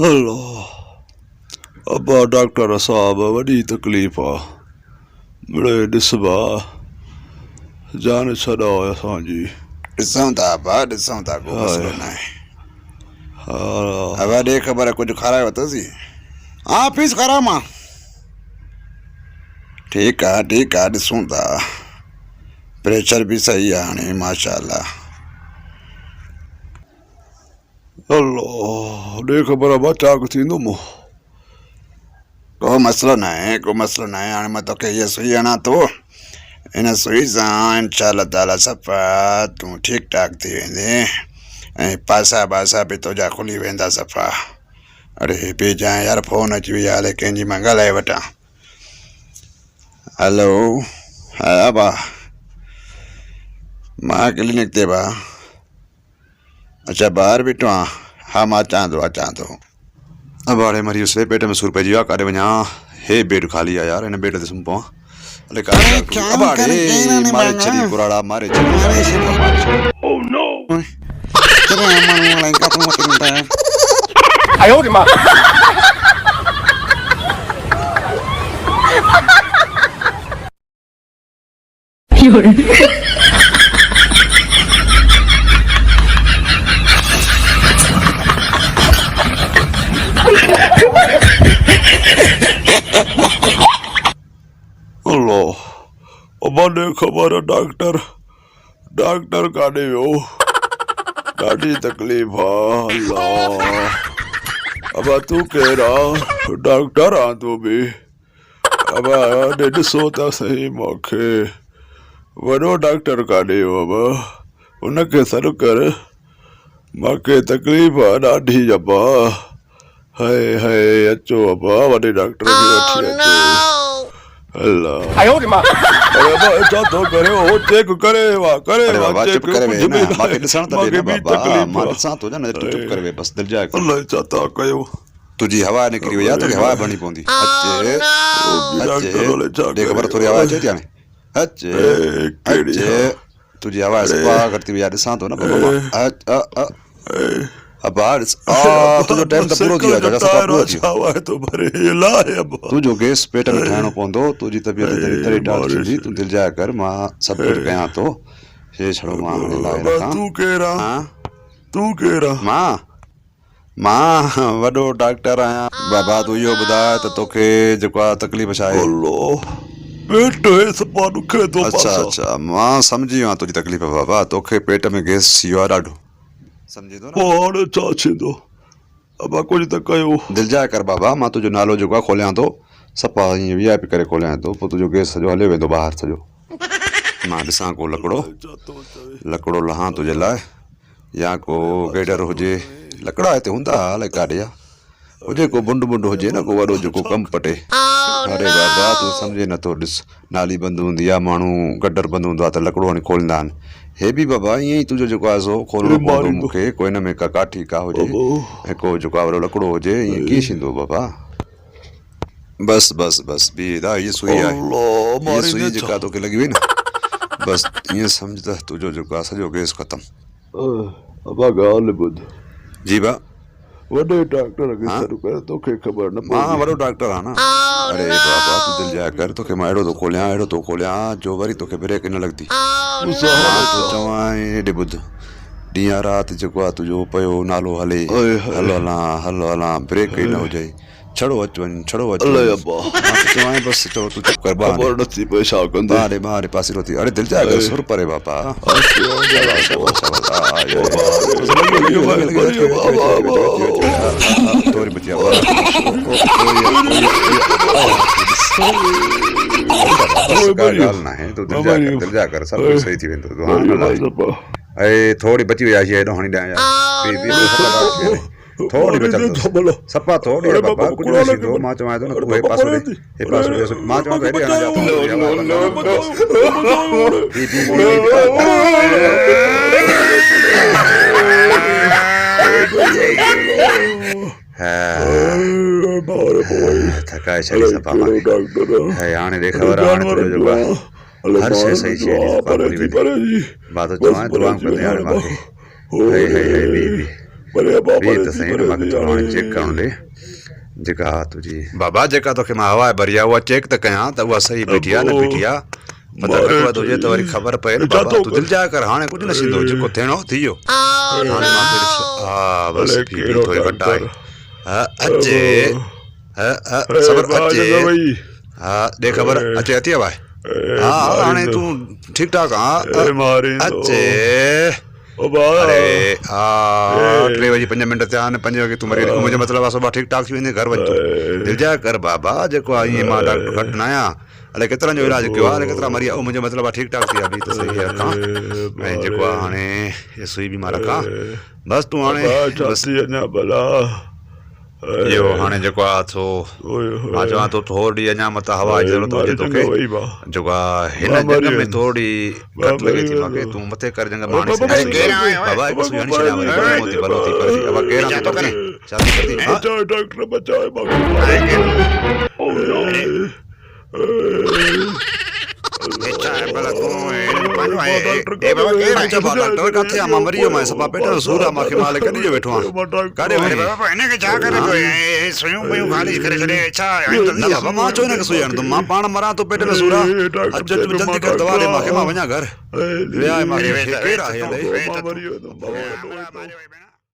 Hello अब्बा doctor साहब वॾी तकलीफ़ आहे मिड़े ॾिसबा जान छॾा असांजी ॾिसूं था अब्बा ॾिसूं था को मसइलो न आहे हा अब्बा ॾे ख़बर कुझु खारायो अथसि हा पीस खारायो मां ठीक आहे ॾिसूं था प्रेशर भी सही आहे हाणे माशाअल्लाह हेलो ॾे ख़बर आहे चाक थींदो मूं को मसइलो न आहे हाणे मां तोखे हीअ सुई हणां थो इन सुई सां इंशाअल्लाह ताला सफ़ा तूं ठीक ठाक थी वेंदे ऐं पासा बासा बि तुंहिंजा खुली वेंदा सफ़ा अरे बेजाए यार फोन अची वई आहे हले कंहिंजी मां ॻाल्हाए वठां हेलो हा भाउ मां क्लिनिक ते भाउ अच्छा ॿाहिरि बीठो आहियां हा मां अचां थो अब हाणे मरीज़ खे पेट में सूर पइजी वियो आहे काॾे वञा हे बेड ख़ाली आहे यार हिन बेड ते सुम्ही पवां अले काॾे मारे छॾी कुराड़ा मारे छॾी ओह नो आयो रे मां हेलो अब्बा ॾे ख़बर डॉक्टर काॾे वियो ॾाढी तकलीफ़ आहे अल्लाह अब्बा तूं केरु आहे डॉक्टर आहे तूं बि अब्बा ॾे ॾिसो त सही मूंखे वॾो डॉक्टर काॾे वियो अब्बा उनखे सॾु कर मूंखे तकलीफ़ आहे ॾाढी अब्बा हाय अचो अब्बा वॾे डॉक्टर खे वठी अचो अल्लाह आयो रे मां अरे बाबा छा थो करे हो चेक करे अरे बाबा चेक चुप करे वे ना मांखे ॾिसण त ॾे न बि बाबा तकलीफ़ मां आहे। ॾिसां थो न चुप करे वे बस दिल जा अल्लाह छा था कयो तुझी हवा निकिरी वई आहे तोखे हवा भरणी पवंदी अचे ख़बर थोरी हवा अचे थी हाणे अचे तुझी हवा सफ़ा घटि थी वई आहे ॾिसां थो न बाबा अब्बा तुंहिंजो टाइम त पूरो थी वियो आहे सफ़ा पूरो थी वियो तुंहिंजो गैस पेट में ठाहिणो पवंदो तुंहिंजी तबियत जॾहिं तॾहिं टाल थींदी तूं दिलि जाए कर मां सभु कुझु कयां थो हे छड़ो मां हाणे लाहे रखां तूं केरु मां वॾो डॉक्टर आहियां बाबा तूं इहो ॿुधाए त तोखे जेको आहे तकलीफ़ छा आहे अच्छा मां सम्झी वियो आहियां तुंहिंजी तकलीफ़ बाबा तोखे पेट में गैस थी वियो आहे ॾाढो सम्झी थो न हाणे छा थींदो अब्बा कुझु त कयो दिलि जाए कर बाबा मां तुंहिंजो नालो जेको आहे खोलियां थो सफ़ा ईअं VIP करे खोलियां थो पोइ तुंहिंजो गैस सॼो हले वेंदो ॿाहिरि सॼो मां ॾिसां को लकिड़ो लहां तुंहिंजे लाइ या को गेडर हुजे लकिड़ा हिते हूंदा अलाए काॾे आहे हुजे को बुंड हुजे न को वॾो जेको कमु पटे अरे बाबा तूं सम्झे नथो ॾिस नाली बंदि हूंदी आहे माण्हू गटर बंदि हूंदो आहे त लकिड़ो हणी खोलींदा आहिनि हे बि बाबा ईअं ई तुंहिंजो जेको आहे सो खोलणो पवंदो मूंखे को हिन में का काठी का हुजे ऐं को जेको आहे वॾो लकिड़ो हुजे ईअं कीअं थींदो बाबा बस बि हीअ सुई आहे हीअ सुई जेका तोखे लॻी वई न बसि ईअं सम्झ त तुंहिंजो जेको आहे सॼो गैस ख़तमु अब्बा ॻाल्हि ॿुध जी भाउ वॾे डॉक्टर खे सॾु कर तोखे ख़बर न मां वॾो डॉक्टर आहियां न अरे बाबा तूं दिलि जाए कर तोखे मां अहिड़ो थो खोलियां जो वरी तोखे ब्रेक न लॻंदी चवां हेॾे ॿुध ॾींहं राति जेको आहे तुंहिंजो पियो नालो हले हलो हलां ब्रेक ई न हुजे छड़ो अच वञ चवां बसि चओ तूं चुप कर ॿाहिरि पासीरो थी अरे दिलि जाए कर सुर परे बाबा थोरी बची ॻाल्हि न आहे तूं दिलि जा कर सभु कुझु सही थी वेंदो ऐं थोरी बची वई आहे हेॾो हणी ॾियां थोड़ी बचल सफ़ा थोड़ी है बाबा कुछ नहीं थींदो मां चवां थो न तूं हे पासो ॾे मां चवां थो हेॾे हणा थकाए छॾी सफ़ा हाणे ॾे ख़बर हाणे तुंहिंजो जेको आहे हर शइ सही शइ जी सफ़ा खुली वेंदी मां त चवां दुआ कंदे हाणे मूंखे बि त सही न मूंखे थोरो हाणे चेक करणु ॾे जेका तुंहिंजी बाबा जेका तोखे मां हवा भरी आहे उहा चेक त कयां त उहा सही बीठी आहे न बीठी आहे पता घटि वधि हुजे त वरी ख़बर पए न बाबा तूं दिलि जाए कर हाणे कुझु न थींदो जेको थियणो थी वियो हाणे मां हा बसि थोरी घटि आहे हा अचे सबर अचे हा ॾे ख़बर अचे अथई भाई हा हाणे तूं ठीकु ठाक हा अचे अरे हा 3:05 थिया आहिनि 5 वॻे तूं मरी मुंहिंजो मतिलबु आहे सुभाणे ठीकु ठाक थी वेंदे घर वञ तूं दिलि जाए कर बाबा जेको आहे ईअं मां डॉक्टर घटि न आहियां अलाए केतिरनि जो इलाजु कयो आहे अलाए केतिरा मरी विया उहो मुंहिंजो मतिलबु आहे ठीकु ठाक थी विया बि त सही रखां ऐं जेको आहे हाणे इहा सुई बि मां रखां बसि तूं हाणे इहो हाणे जेको आहे थो मां चवां थो थोरी अञा मथां हवा जी ज़रूरत हुजे तोखे जेको आहे हिन जॻह में थोरी घटि लॻे थी मूंखे तूं मथे कर जंग मां बाबा हिकु सुई हणी छॾियां वरी भलो थी पर बाबा केरु आहे तोखे छा थी करदी डॉक्टर बचाए डॉक्टर किथे आहे मां मरी वियो मां सफ़ा पेट जो सूर आहे मूंखे मां कॾहिं जो वेठो आहियां काॾे वञे हिनखे छा करे सुयूं वयूं ख़ाली करे छॾे छा न बाबा मां छो हिनखे सुई हणंदुमि मां पाण मरां थो पेट में सूर आहे अचु जल्दी कर दवा ॾे मूंखे मां वञा घर विया मूंखे केरु आहे